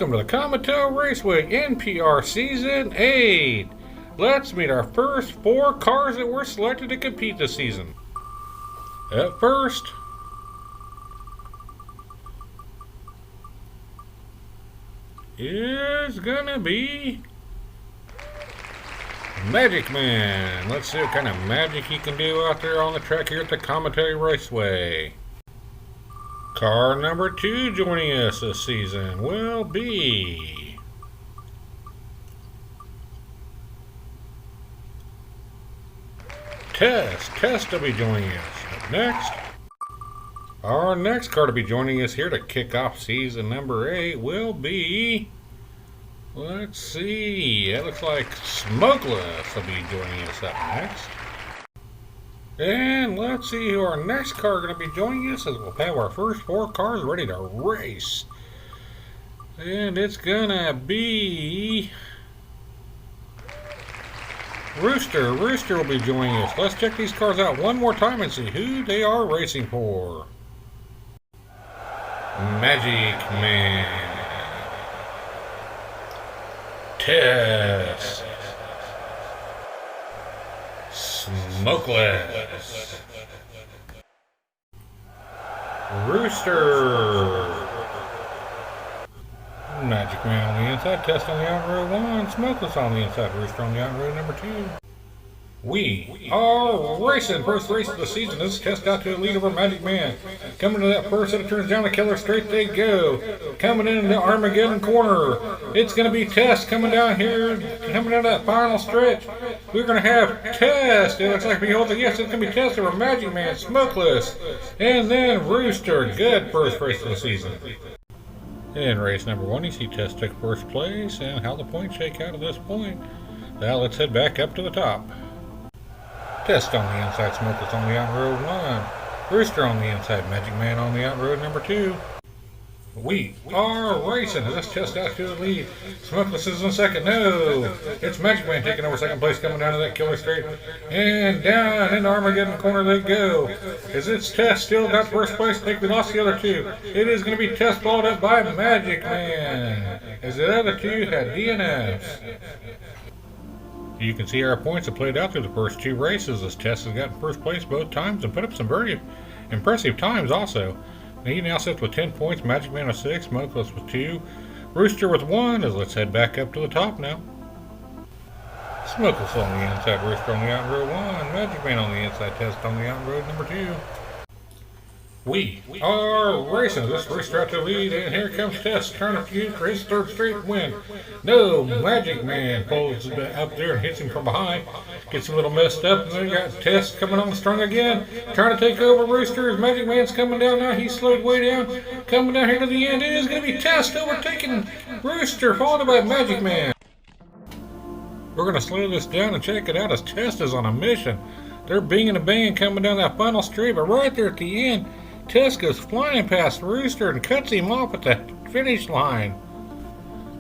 Welcome to the Commodore Raceway NPR Season 8. Let's meet our first 4 cars that were selected to compete this season. At first, is gonna be Magic Man. Let's see what kind of magic he can do out there on the track here at the Commodore Raceway. Car number 2 joining us this season will be Test will be joining us. Up next, our next car to be joining us here to kick off season number 8 will be, let's see, it looks like Smokeless will be joining us up next. And let's see who our next car is going to be joining us as we'll have our first 4 cars ready to race. And it's going to be Rooster. Rooster will be joining us. Let's check these cars out one more time and see who they are racing for. Magic Man. Test. Smokeless. Rooster. Magic Man on the inside, Test on the outroad 1, Smokeless on the inside, Rooster on the outroad number 2. We are racing. First race of the season. This Test out to the lead over Magic Man. Coming to that first set of turns down the killer straight they go. Coming into the Armageddon corner. It's going to be Test coming down here, coming down that final stretch. We're going to have Test. It looks like we hold it. Yes, it's going to be Test over Magic Man, Smokeless, and then Rooster. Good first race of the season. In race number 1, you see Test took first place, and how the points shake out at this point. Now let's head back up to the top. Test on the inside, Smokeless on the outroad 1. Rooster on the inside, Magic Man on the outroad number 2. We are racing. As this Test out to the lead. Smokeless is in second. No, it's Magic Man taking over second place, coming down to that killer straight. And down in the Armageddon corner they go. As it's Test still got first place. I think we lost the other 2. It is going to be Test followed up by Magic Man. As the other 2 had DNFs. You can see our points have played out through the first 2 races. This Test has gotten first place both times and put up some very impressive times also. He now sits with 10 points, Magic Man with 6, Smokeless with 2, Rooster with 1, as let's head back up to the top now. Smokeless on the inside, Rooster on the outroad 1, Magic Man on the inside, Test on the outroad number 2. We are racing. This Rooster out to the lead, and here comes Test trying to use for his 3rd straight win. No, Magic Man pulls up there and hits him from behind. Gets a little messed up, and then you got Test coming on the strong again, trying to take over Rooster. As Magic Man's coming down now, he's slowed way down, coming down here to the end. It is going to be Test overtaking Rooster, followed by Magic Man. We're going to slow this down and check it out as Test is on a mission. They're binging and banging coming down that final straight, but right there at the end, Test goes flying past Rooster and cuts him off at the finish line.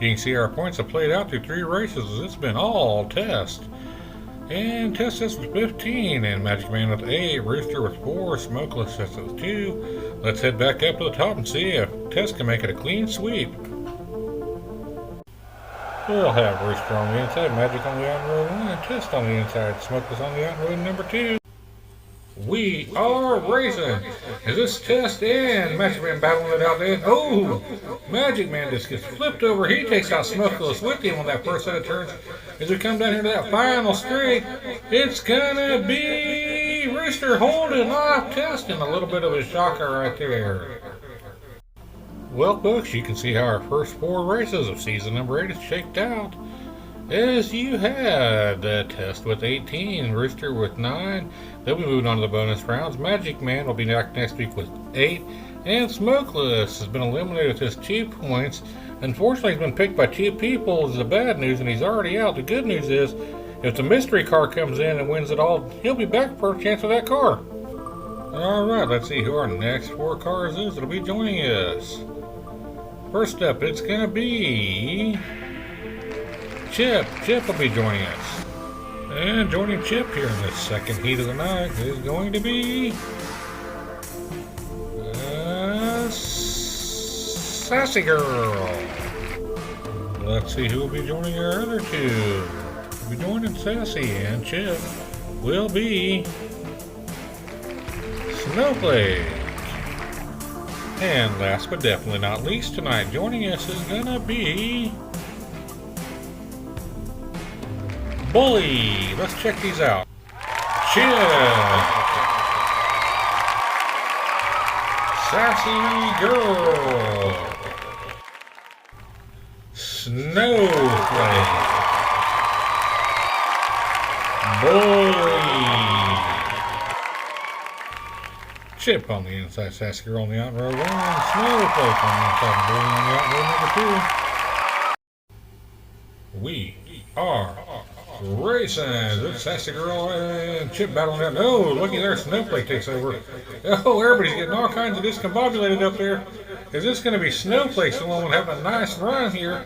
You can see our points have played out through 3 races. It's been all Test. And Test sits with 15, and Magic Man with 8, Rooster with 4, Smokeless sits with 2. Let's head back up to the top and see if Test can make it a clean sweep. We'll have Rooster on the inside, Magic on the outroad 1, and Test on the inside, Smokeless on the outroad number 2. We are racing. Is this Test and Magic Man battling it out there? Oh, Magic Man just gets flipped over. He takes out Smokeless with him on that first set of turns. As we come down here to that final straight, it's gonna be Rooster holding off Test, and a little bit of a shocker right there. Well, folks, you can see how our first 4 races of season number 8 is shaked out. As you had Test with 18, Rooster with 9. They'll be moving on to the bonus rounds. Magic Man will be back next week with 8. And Smokeless has been eliminated with just 2 points. Unfortunately, he's been picked by 2 people is the bad news, and he's already out. The good news is, if the mystery car comes in and wins it all, he'll be back for a chance of that car. Alright, let's see who our next 4 cars is that'll be joining us. First up, it's going to be Chip. Chip will be joining us. And joining Chip here in the second heat of the night is going to be Sassy Girl. Let's see who will be joining our other two. We'll be joining Sassy, and Chip will be Snowflake. And last but definitely not least tonight, joining us is gonna be Bully. Let's check these out. Chip, Sassy Girl, Snowflake, Bully. Chip on the inside, Sassy Girl on the out row 1, Snowflake on the inside, Bully on the out row number 2. We are racing. This Sassy Girl and Chip battling out. Oh, looky there, Snowflake takes over. Oh, everybody's getting all kinds of discombobulated up there. Is this going to be Snowflake's the one having a nice run here?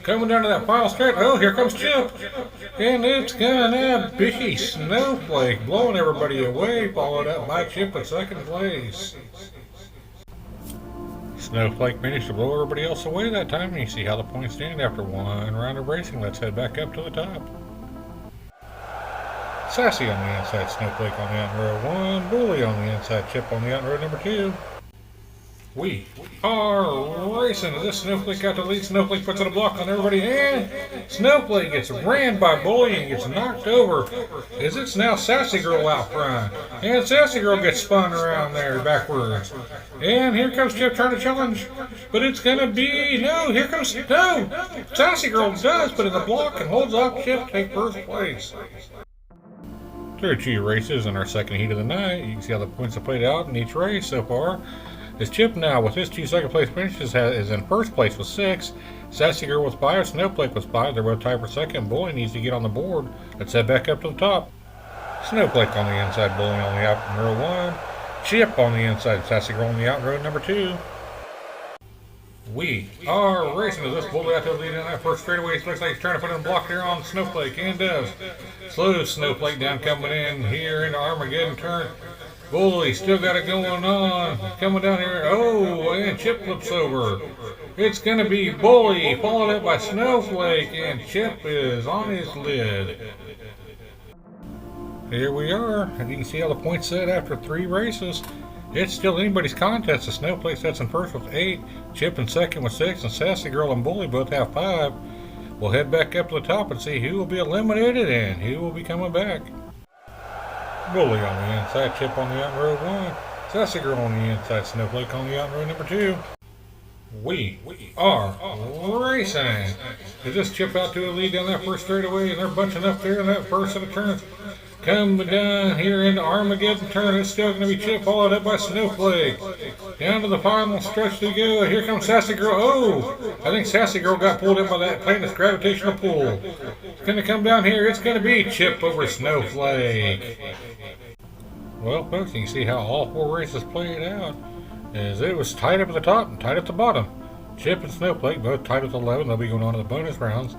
Coming down to that final stretch. Oh, here comes Chip. And it's gonna be Snowflake blowing everybody away, followed up by Chip in second place. Snowflake managed to blow everybody else away that time, and you see how the points stand after one round of racing. Let's head back up to the top. Sassy on the inside, Snowflake on the out row 1, Bully on the inside, Chip on the out row number 2. We are racing. This Snowflake got the lead. Snowflake puts in a block on everybody, and Snowflake gets ran by Bully and gets knocked over. As it's now Sassy Girl out front, and Sassy Girl gets spun around there backwards. And here comes Chip trying to challenge, but it's gonna be here comes Sassy Girl does put in the block and holds off Chip to take first place. There are 2 races in our second heat of the night. You can see how the points have played out in each race so far. As Chip now, with his 2 second place finishes, is in first place with 6. Sassy Girl with 5, Snowflake with 5. They're both tied for second. Bully needs to get on the board. Let's head back up to the top. Snowflake on the inside, Bully on the out row 1. Chip on the inside, Sassy Girl on the out row number 2. We are racing with this Bully out to the lead in that first straightaway. It looks like he's trying to put in a block there on Snowflake, and does. Slows Snowflake down coming in here into Armageddon turn. Bully still got it going on. Coming down here. Oh, and Chip flips over. It's going to be Bully, followed up by Snowflake, and Chip is on his lid. Here we are. And you can see how the points set after 3 races. It's still anybody's contest. The Snowflake sets in first with 8, Chip in second with 6, and Sassy Girl and Bully both have 5. We'll head back up to the top and see who will be eliminated and who will be coming back. Bully on the inside, Chip on the out row 1, Sassy Girl on the inside, Snowflake on the out row number 2. We are racing. Is this Chip out to a lead down that first straightaway, and they're bunching up there in that first set of turns. Coming down here into Armageddon turn, it's still going to be Chip, followed up by Snowflake. Down to the final stretch to go. Here comes Sassy Girl. Oh, I think Sassy Girl got pulled in by that planet's gravitational pull. It's going to come down here. It's going to be Chip over Snowflake. Well, folks, you can see how all 4 races played out. As it was tight up at the top and tight at the bottom. Chip and Snowflake both tied with 11. They'll be going on to the bonus rounds.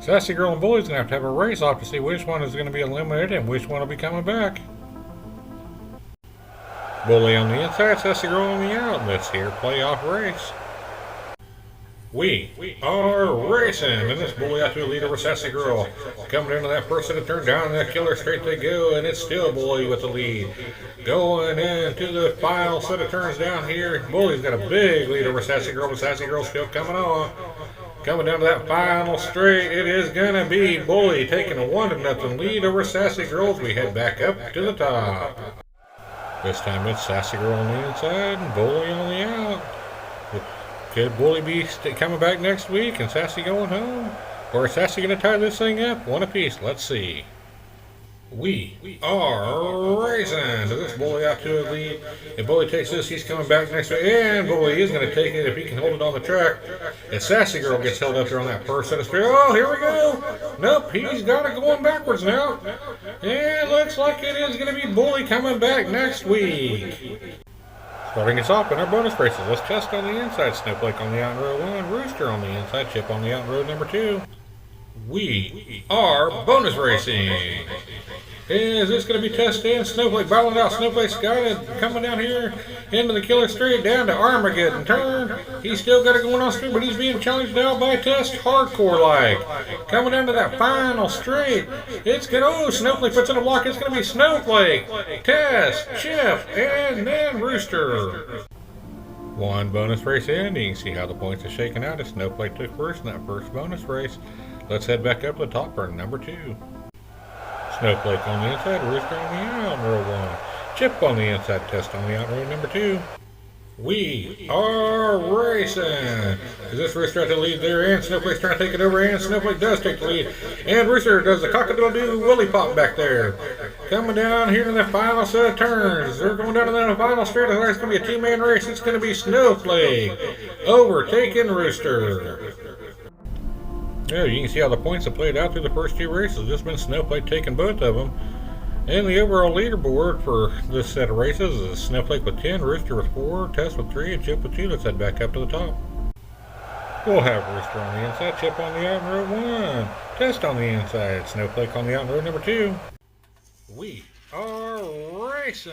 Sassy Girl and Bully's going to have a race off to see which one is going to be eliminated and which one will be coming back. Bully on the inside, Sassy Girl on the out. Let's hear playoff race. We are racing, and this Bully out to a lead over Sassy Girl. Coming into that first set of turn, down that killer straight they go, and it's still Bully with the lead. Going into the final set of turns down here, Bully's got a big lead over Sassy Girl, but Sassy Girl's still coming on. Coming down to that final straight, it is going to be Bully taking a 1-0 lead over Sassy Girl as we head back up to the top. This time it's Sassy Girl on the inside and Bully on the out. Could Bully be coming back next week and Sassy going home? Or is Sassy going to tie this thing up? One apiece. Let's see. We are racing. This Bully out to a lead. If Bully takes this, he's coming back next week. And Bully is going to take it if he can hold it on the track. And Sassy Girl gets held up there on that first set of straight. Oh, here we go. Nope, he's got it going backwards now. And looks like it is going to be Bully coming back next week. Starting us off in our bonus races. Let's test on the inside. Snowflake on the out row 1. Rooster on the inside. Chip on the out row number 2. We are bonus racing. Is this going to be Test and Snowflake battling out Snowflake's guy coming down here into the killer straight down to Armageddon turn? He's still got it going on straight, but he's being challenged now by Test hardcore like. Coming down to that final straight. It's going to, oh, Snowflake puts in a block. It's going to be Snowflake, Test, Chip, and then Rooster. One bonus race in. You can see how the points are shaking out as Snowflake took first in that first bonus race. Let's head back up to the top for number 2. Snowflake on the inside, Rooster on the out, row 1. Chip on the inside, Test on the out, row number 2. We are racing. Is this Rooster at the lead there? And Snowflake's trying to take it over, and Snowflake does take the lead. And Rooster does the cock-a-doodle-doo willy pop back there. Coming down here to the final set of turns. They're going down to the final straight. It's going to be a two-man race. It's going to be Snowflake overtaking Rooster. Yeah, you can see how the points have played out through the first 2 races. This has been Snowflake taking both of them. And the overall leaderboard for this set of races is Snowflake with 10, Rooster with 4, Test with 3, and Chip with 2. Let's head back up to the top. We'll have Rooster on the inside, Chip on the out in row 1, Test on the inside, Snowflake on the out in row number 2. We are racing.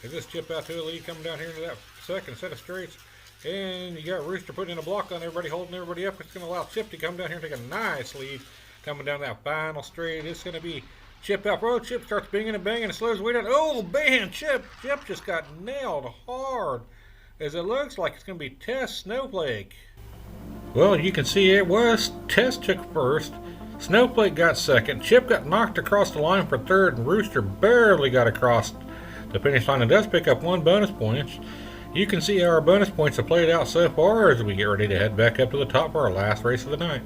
Is this Chip out to the lead coming down here into that second set of straights? And you got Rooster putting in a block on everybody, holding everybody up. It's going to allow Chip to come down here and take a nice lead. Coming down that final straight, it's going to be Chip out road. Chip starts banging and banging and slows way down. Oh, man, Chip just got nailed hard. As it looks like it's going to be Test Snowflake. Well, you can see it was Test took first. Snowflake got second. Chip got knocked across the line for third, and Rooster barely got across the finish line and does pick up 1 bonus point. You can see how our bonus points have played out so far as we get ready to head back up to the top for our last race of the night.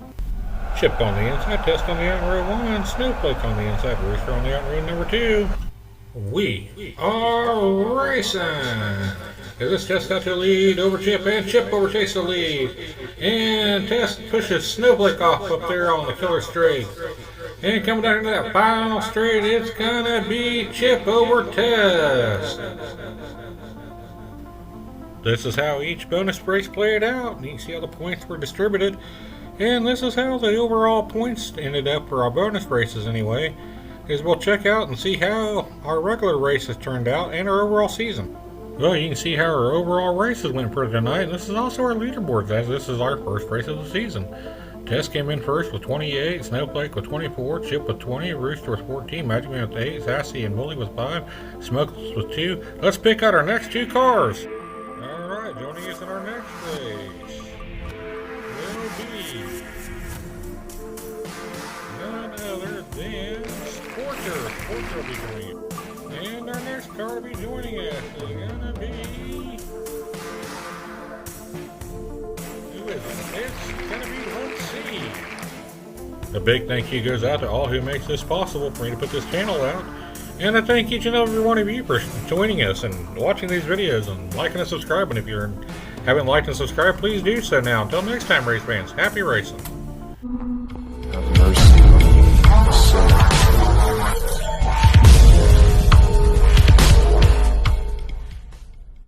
Chip on the inside, Test on the out row 1, Snowflake on the inside, Rooster on the out row number 2. We are racing. As this Test out to the lead over Chip, and Chip overtakes the lead. And Test pushes Snowflake off up there on the killer straight. And coming down into that final straight, it's gonna be Chip over Test. This is how each bonus race played out. You can see how the points were distributed. And this is how the overall points ended up for our bonus races anyway. Is we'll check out and see how our regular races turned out and our overall season. Well, you can see how our overall races went for tonight. This is also our leaderboards as this is our first race of the season. Test came in first with 28, Snowflake with 24, Chip with 20, Rooster with 14, Magic Man with 8, Sassy and Bully with 5, Smokeless with 2. Let's pick out our next 2 cars. Alright, joining us in our next race will be none other than Sporter. Sporter will be joining. And our next car to be joining us is gonna be, who is it? It's gonna be, let's see. A big thank you goes out to all who makes this possible for me to put this channel out. And I thank each and every one of you for joining us and watching these videos and liking and subscribing. If you haven't liked and subscribed, please do so now. Until next time, race fans, happy racing. Have mercy.